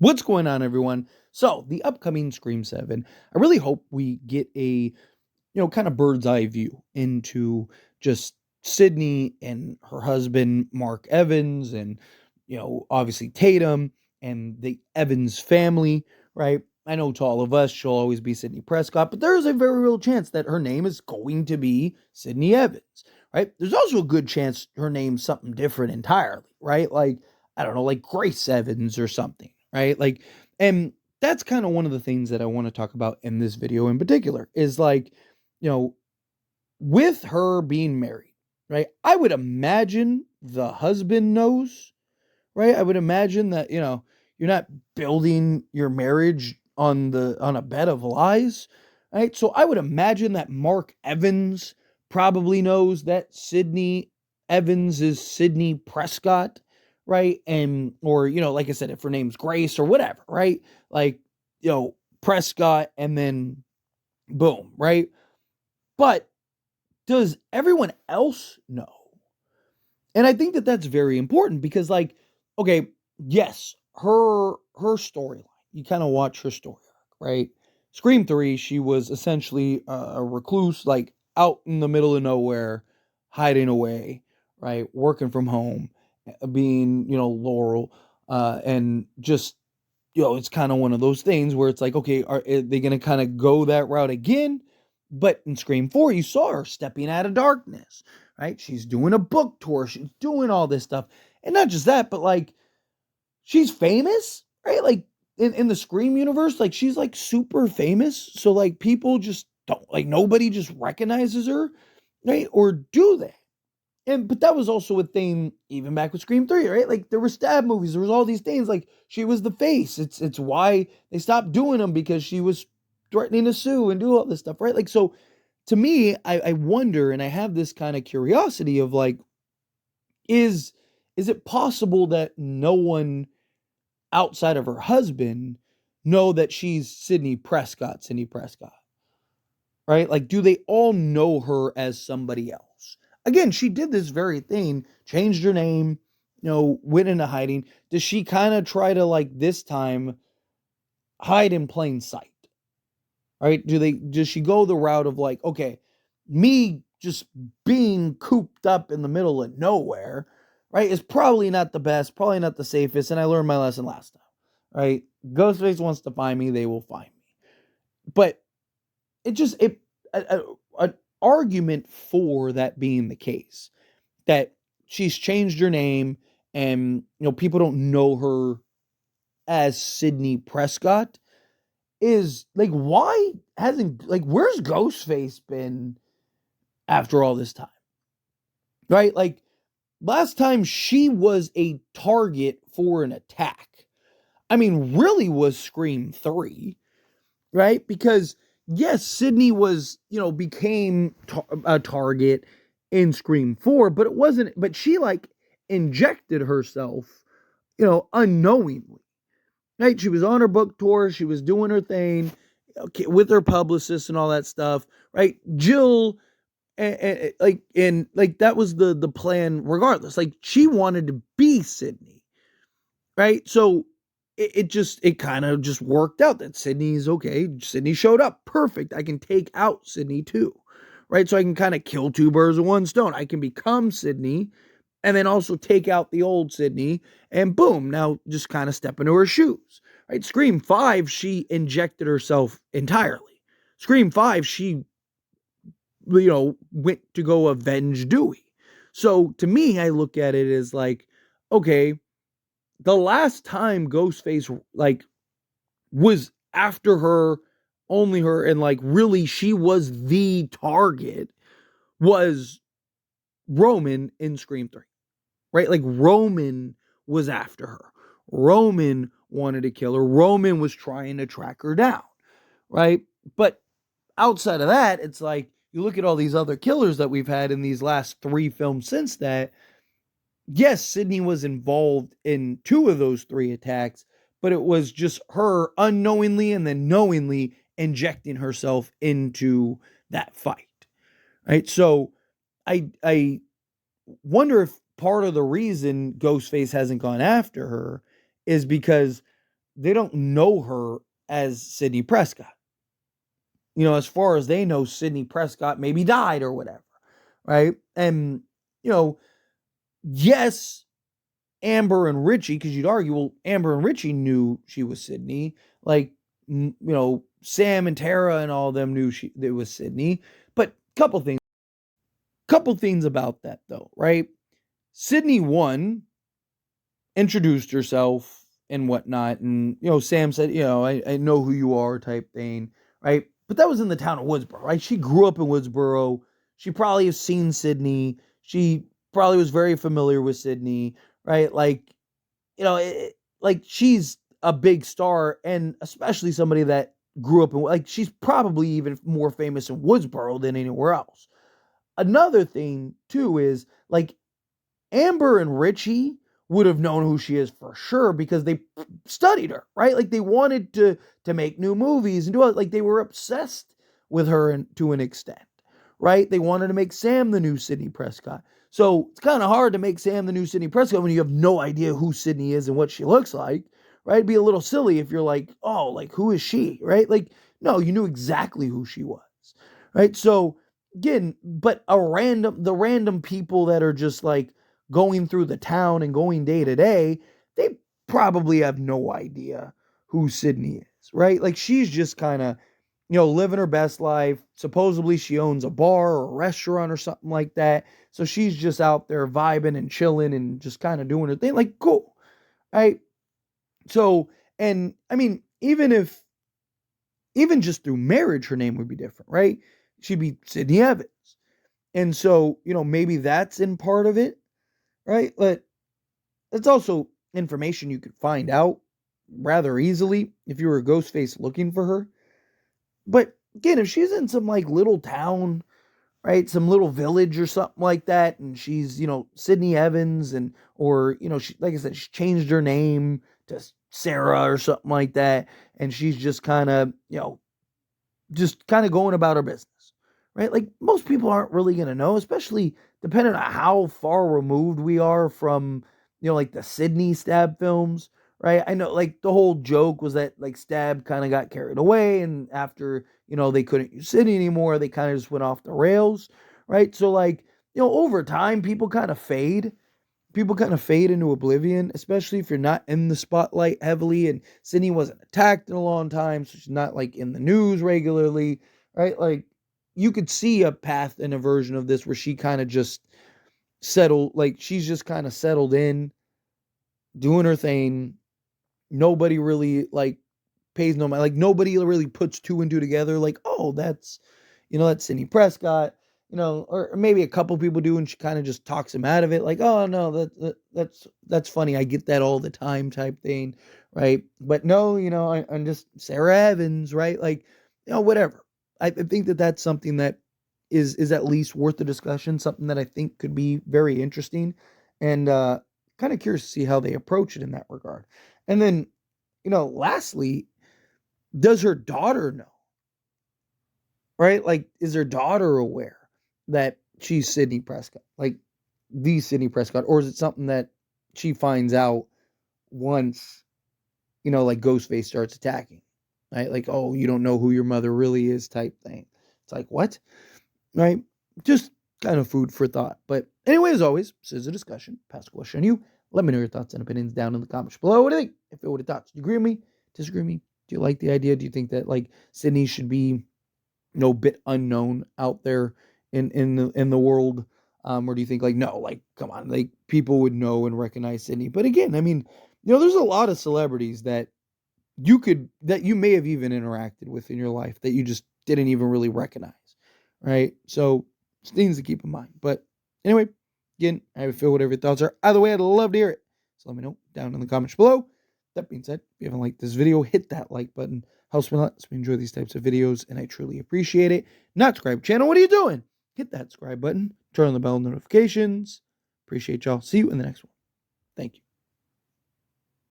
What's going on, everyone? So, the upcoming Scream 7, I really hope we get a, kind of bird's eye view into just Sydney and her husband, Mark Evans, and, obviously Tatum and the Evans family, right? I know to all of us, she'll always be Sidney Prescott, but there is a very real chance that her name is going to be Sydney Evans, right? There's also a good chance her name's something different entirely, right? Like, I don't know, like Grace Evans or something, right? Like, and that's kind of one of the things that I want to talk about in this video in particular is like, you know, with her being married, right? I would imagine the husband knows, right? I would imagine that, you're not building your marriage on a bed of lies, right? So I would imagine that Mark Evans probably knows that Sydney Evans is Sidney Prescott, right? And or like I said, if her name's Grace or whatever, right? Like, Prescott and then boom, right? But does everyone else know? And I think that that's very important because, like, okay, yes, her storyline. You kind of watch her story arc, right? Scream 3, she was essentially a recluse, like out in the middle of nowhere, hiding away, right? Working from home, being, Laurel, and just, it's kind of one of those things where it's like, okay, are they going to kind of go that route again? But in Scream 4, you saw her stepping out of darkness, right? She's doing a book tour. She's doing all this stuff. And not just that, but like she's famous, right? Like in the Scream universe, like she's like super famous. So like people just don't like nobody just recognizes her, right? Or do they? And but that was also a thing even back with Scream 3, right? Like there were stab movies, there was all these things, like she was the face. It's why they stopped doing them because she was threatening to sue and do all this stuff, right? Like so to me, I wonder and I have this kind of curiosity of like, is is it possible that no one outside of her husband know that she's Sydney Prescott, right? Like, do they all know her as somebody else? Again, she did this very thing, changed her name, went into hiding. Does she kind of try to like this time hide in plain sight? Right? Does she go the route of like, okay, me just being cooped up in the middle of nowhere, right, is probably not the best, probably not the safest, and I learned my lesson last time. Right? Ghostface wants to find me, they will find me. But it just it an argument for that being the case, that she's changed her name and people don't know her as Sidney Prescott, is like, why hasn't, like, where's Ghostface been after all this time, right? Like last time she was a target for an attack, I mean, really was Scream 3, right? Because yes, Sydney was, became a target in Scream 4, but it wasn't, but she like injected herself, unknowingly, right? She was on her book tour, she was doing her thing, okay, with her publicist and all that stuff, right? Jill, and like that was the plan regardless. Like she wanted to be Sydney, right? So it kind of just worked out that Sydney's okay. Sydney showed up. Perfect. I can take out Sydney too. Right? So I can kind of kill two birds with one stone. I can become Sydney and then also take out the old Sydney and boom, now just kind of step into her shoes. Right? Scream 5, she injected herself entirely. Scream 5, she went to go avenge Dewey. So to me, I look at it as like, okay, the last time Ghostface like was after her, only her, and like really she was the target, was Roman in Scream 3. Right? Like Roman was after her. Roman wanted to kill her. Roman was trying to track her down. Right? But outside of that, it's like you look at all these other killers that we've had in these last 3 films since that. Yes, Sydney was involved in 2 of those 3 attacks, but it was just her unknowingly and then knowingly injecting herself into that fight. Right? So I wonder if part of the reason Ghostface hasn't gone after her is because they don't know her as Sidney Prescott. As far as they know, Sidney Prescott maybe died or whatever, right? And you know, yes, Amber and Richie, because you'd argue, well, Amber and Richie knew she was Sydney. Like, Sam and Tara and all of them knew it was Sydney. But couple things about that though, right? Sydney one introduced herself and whatnot, and Sam said, I know who you are, type thing, right? But that was in the town of Woodsboro, right? She grew up in Woodsboro. She probably has seen Sydney. She probably was very familiar with Sydney, right? Like, like she's a big star, and especially somebody that grew up in, like, she's probably even more famous in Woodsboro than anywhere else. Another thing too is, like, Amber and Richie would have known who she is for sure because they studied her, right? Like, they wanted to make new movies and do it. Like, they were obsessed with her to an extent, right? They wanted to make Sam the new Sidney Prescott. So it's kind of hard to make Sam the new Sidney Prescott when you have no idea who Sydney is and what she looks like, right? It'd be a little silly if you're like, oh, like, who is she, right? Like, no, you knew exactly who she was, right? So again, but the random people that are just like going through the town and going day to day, they probably have no idea who Sydney is, right? Like, she's just kind of, living her best life. Supposedly she owns a bar or a restaurant or something like that. So she's just out there vibing and chilling and just kind of doing her thing. Like, cool, right? So, and I mean, even just through marriage, her name would be different, right? She'd be Sydney Evans. And so, maybe that's in part of it, right? But it's also information you could find out rather easily if you were a Ghostface looking for her. But again, if she's in some like little town, right, some little village or something like that, and she's, Sydney Evans, and or she, like I said, she changed her name to Sarah or something like that, and she's just kind of, going about her business, right? Like, most people aren't really going to know, especially depending on how far removed we are from, like the Sydney Stab films, right? I know, like, the whole joke was that, like, Stab kind of got carried away, and after, they couldn't use Sydney anymore, they kind of just went off the rails, right? So, like, over time, people kind of fade into oblivion, especially if you're not in the spotlight heavily. And Sydney wasn't attacked in a long time, so she's not like in the news regularly, right? Like, you could see a path and a version of this where she kind of just settled, like, she's just kind of settled in, doing her thing. Nobody really like pays no mind. Like, nobody really puts two and two together. Like, oh, that's Sidney Prescott. Or maybe a couple people do, and she kind of just talks him out of it. Like, oh no, that's funny. I get that all the time, type thing, right? But no, I'm just Sarah Evans, right? Like, whatever. I think that that's something that is at least worth the discussion. Something that I think could be very interesting, and kind of curious to see how they approach it in that regard. And then, lastly, does her daughter know? Right? Like, is her daughter aware that she's Sidney Prescott? Like, the Sidney Prescott? Or is it something that she finds out once, like, Ghostface starts attacking? Right? Like, oh, you don't know who your mother really is, type thing. It's like, what? Right? Just kind of food for thought. But anyway, as always, this is a discussion. Pass a question on you. Let me know your thoughts and opinions down in the comments below. What do you think? If it would have thoughts, do you agree with me? Disagree with me? Do you like the idea? Do you think that, like, Sydney should be bit unknown out there in the world, or do you think, like, no, like, come on, like, people would know and recognize Sydney? But again, I mean, there's a lot of celebrities that you may have even interacted with in your life that you just didn't even really recognize, right? So it's things to keep in mind. But anyway, again, I feel whatever your thoughts are. Either way, I'd love to hear it, so let me know down in the comments below. That being said, if you haven't liked this video, hit that like button. Helps me a lot. So we enjoy these types of videos, and I truly appreciate it. Not subscribe channel. What are you doing? Hit that subscribe button. Turn on the bell notifications. Appreciate y'all. See you in the next one. Thank you.